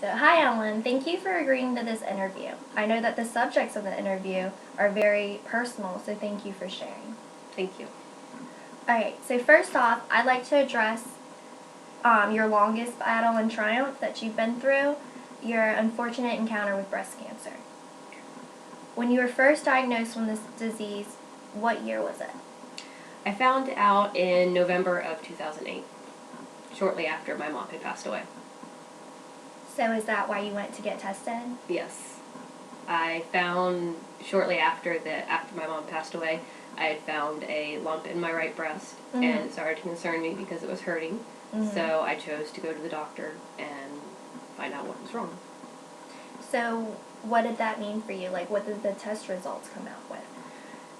So, hi Ellen, thank you for agreeing to this interview. I know that the subjects of the interview are very personal, so thank you for sharing. Thank you. Alright, so first off, I'd like to address your longest battle and triumph that you've been through, your unfortunate encounter with breast cancer. When you were first diagnosed with this disease, what year was it? I found out in November of 2008, shortly after my mom had passed away. So is that why you went to get tested? Yes. I found shortly after my mom passed away, I had found a lump in my right breast, and it started to concern me because it was hurting. So I chose to go to the doctor and find out what was wrong. So what did that mean for you? Like, what did the test results come out with?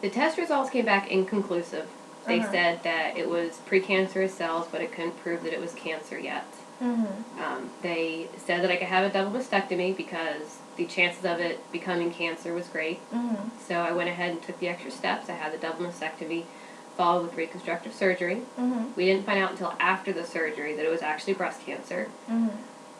The test results came back inconclusive. They said that it was precancerous cells, but it couldn't prove that it was cancer yet. They said that I could have a double mastectomy because the chances of it becoming cancer was great. So I went ahead and took the extra steps. I had the double mastectomy followed with reconstructive surgery. We didn't find out until after the surgery that it was actually breast cancer.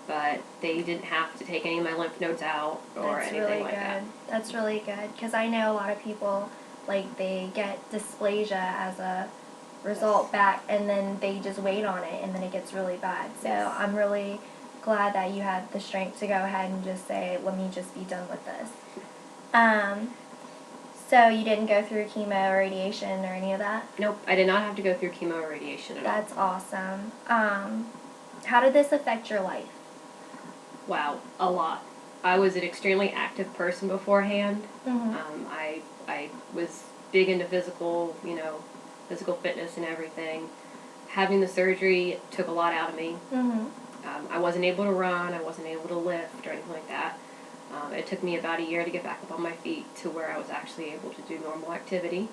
But they didn't have to take any of my lymph nodes out or anything like that. That's really good, because I know a lot of people, like, they get dysplasia as a result back, and then they just wait on it, and then it gets really bad. So I'm really glad that you had the strength to go ahead and just say, let me just be done with this. So you didn't go through chemo or radiation or any of that? Nope, I did not have to go through chemo or radiation at all. That's awesome. How did this affect your life? Wow, a lot. I was an extremely active person beforehand. I was big into physical fitness and everything. Having the surgery took a lot out of me. I wasn't able to run, I wasn't able to lift or anything like that. It took me about a year to get back up on my feet to where I was actually able to do normal activity.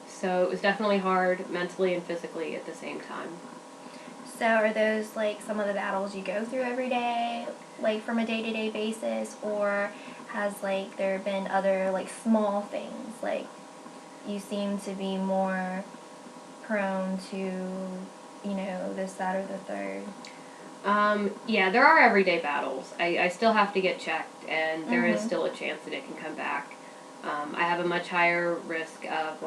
So it was definitely hard mentally and physically at the same time. So are those, like, some of the battles you go through every day, like, from a day-to-day basis, or has, like, there been other, like, small things, like, you seem to be more prone to, you know, this, that, or the third? Yeah, there are everyday battles. I still have to get checked, and there is still a chance that it can come back. I have a much higher risk of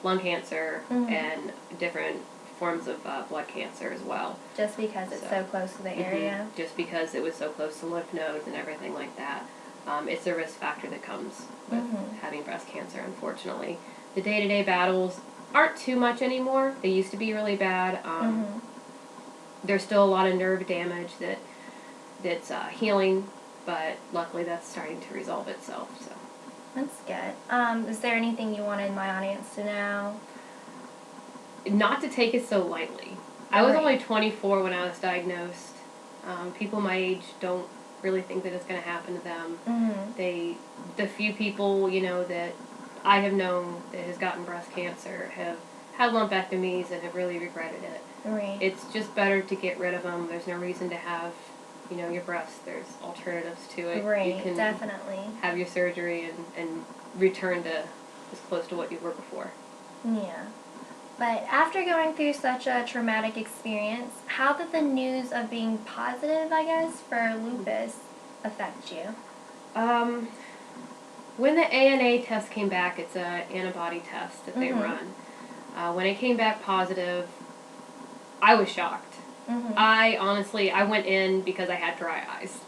lung cancer and different forms of blood cancer as well. Just because it's so close to the area? Just because it was so close to lymph nodes and everything like that. It's a risk factor that comes with having breast cancer, unfortunately. The day-to-day battles aren't too much anymore. They used to be really bad. There's still a lot of nerve damage that's healing, but luckily that's starting to resolve itself. So that's good. Is there anything you wanted my audience to know? Not to take it so lightly. I was only 24 when I was diagnosed. People my age don't really think that it's going to happen to them. The few people, that I have known that has gotten breast cancer have had lumpectomies and have really regretted it. Right. It's just better to get rid of them. There's no reason to have, your breast. There's alternatives to it. Right, you can definitely. have your surgery and return to as close to what you were before. Yeah. But after going through such a traumatic experience, how did the news of being positive, I guess, for lupus affect you? When the ANA test came back, it's an antibody test that they run. When it came back positive, I was shocked. I went in because I had dry eyes.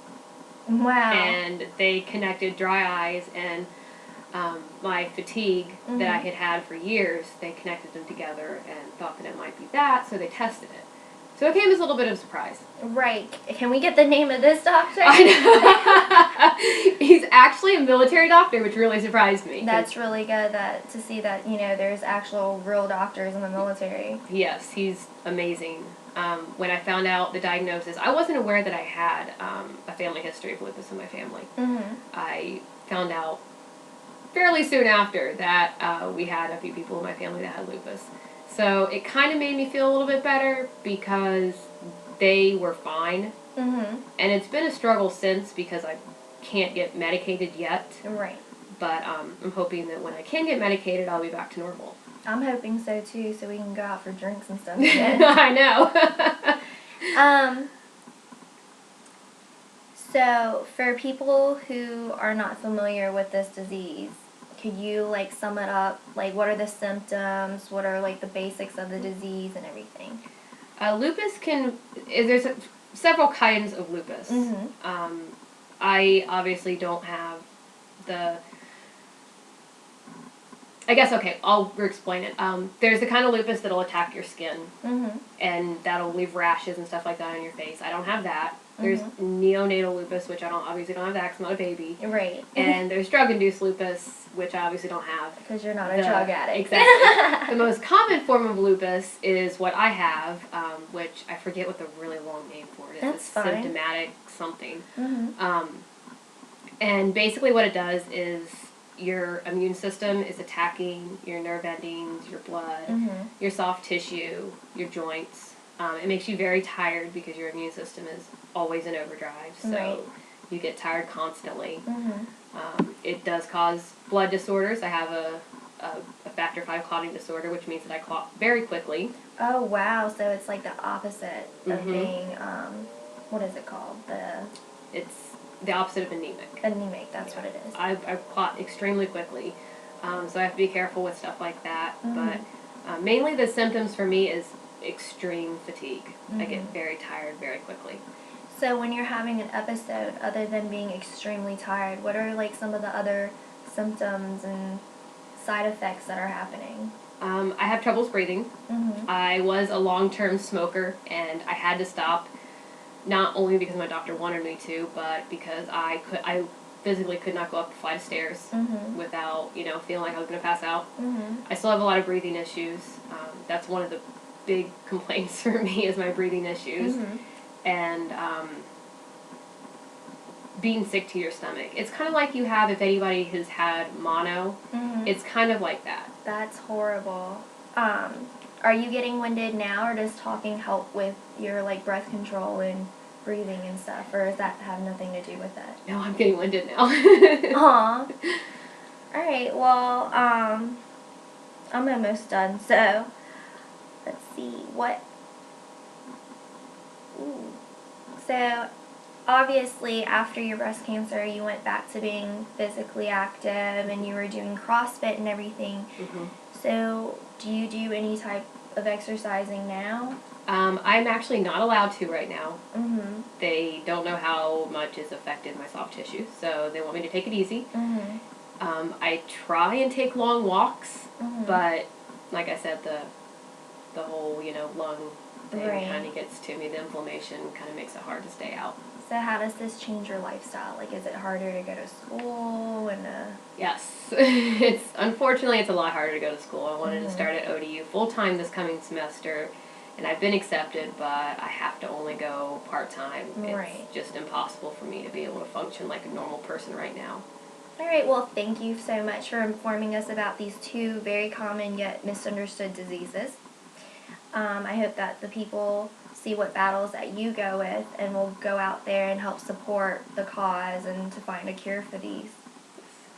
Wow. And they connected dry eyes and my fatigue that I had had for years, they connected them together and thought that it might be that, so they tested it. So it came as a little bit of a surprise. Right. Can we get the name of this doctor? I know. He's actually a military doctor, which really surprised me. That's really good to see that, there's actual real doctors in the military. Yes, he's amazing. When I found out the diagnosis, I wasn't aware that I had a family history of lupus in my family. I found out fairly soon after that we had a few people in my family that had lupus. So it kind of made me feel a little bit better because they were fine. And it's been a struggle since because I can't get medicated yet. Right. But I'm hoping that when I can get medicated, I'll be back to normal. I'm hoping so too, so we can go out for drinks and stuff again. I know. So, for people who are not familiar with this disease, could you like sum it up? Like, what are the symptoms? What are like the basics of the disease and everything? Lupus there's several kinds of lupus. I obviously don't have the, I guess, okay, I'll explain it. There's the kind of lupus that'll attack your skin, and that'll leave rashes and stuff like that on your face. I don't have that. There's neonatal lupus, which obviously don't have that because I'm not a baby. Right. And there's drug-induced lupus, which I obviously don't have. Because you're not a drug addict. Exactly. The most common form of lupus is what I have, which I forget what the really long name for it is. That's it's fine. symptomatic something. And basically what it does is your immune system is attacking your nerve endings, your blood, your soft tissue, your joints. It makes you very tired because your immune system is always in overdrive, so you get tired constantly. It does cause blood disorders. I have a factor V clotting disorder, which means that I clot very quickly. Oh, wow. So it's like the opposite of being, what is it called? It's the opposite of anemic. Anemic, that's what it is. I clot extremely quickly, so I have to be careful with stuff like that. But mainly the symptoms for me is extreme fatigue. I get very tired very quickly. So when you're having an episode, other than being extremely tired, what are like some of the other symptoms and side effects that are happening? I have troubles breathing. I was a long-term smoker, and I had to stop, not only because my doctor wanted me to, but because I physically could not go up a flight of stairs without, feeling like I was going to pass out. I still have a lot of breathing issues. That's one of the big complaints for me is my breathing issues. And being sick to your stomach. It's kind of like you have, if anybody has had mono, it's kind of like that. That's horrible. Are you getting winded now, or does talking help with your like breath control and breathing and stuff, or does that have nothing to do with it? No, I'm getting winded now. Aw. Alright, well, I'm almost done, so let's see, So, obviously, after your breast cancer, you went back to being physically active, and you were doing CrossFit and everything. So, do you do any type of exercising now? I'm actually not allowed to right now. They don't know how much has affected my soft tissue, so they want me to take it easy. I try and take long walks, but like I said, the whole, lung thing kind of gets to me. The inflammation kind of makes it hard to stay out. So how does this change your lifestyle? Like, is it harder to go to school and Yes. Unfortunately, it's a lot harder to go to school. I wanted to start at ODU full-time this coming semester, and I've been accepted, but I have to only go part-time. It's just impossible for me to be able to function like a normal person right now. Alright, well, thank you so much for informing us about these two very common yet misunderstood diseases. I hope that the people see what battles that you go with and will go out there and help support the cause and to find a cure for these.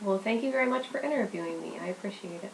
Well, thank you very much for interviewing me. I appreciate it.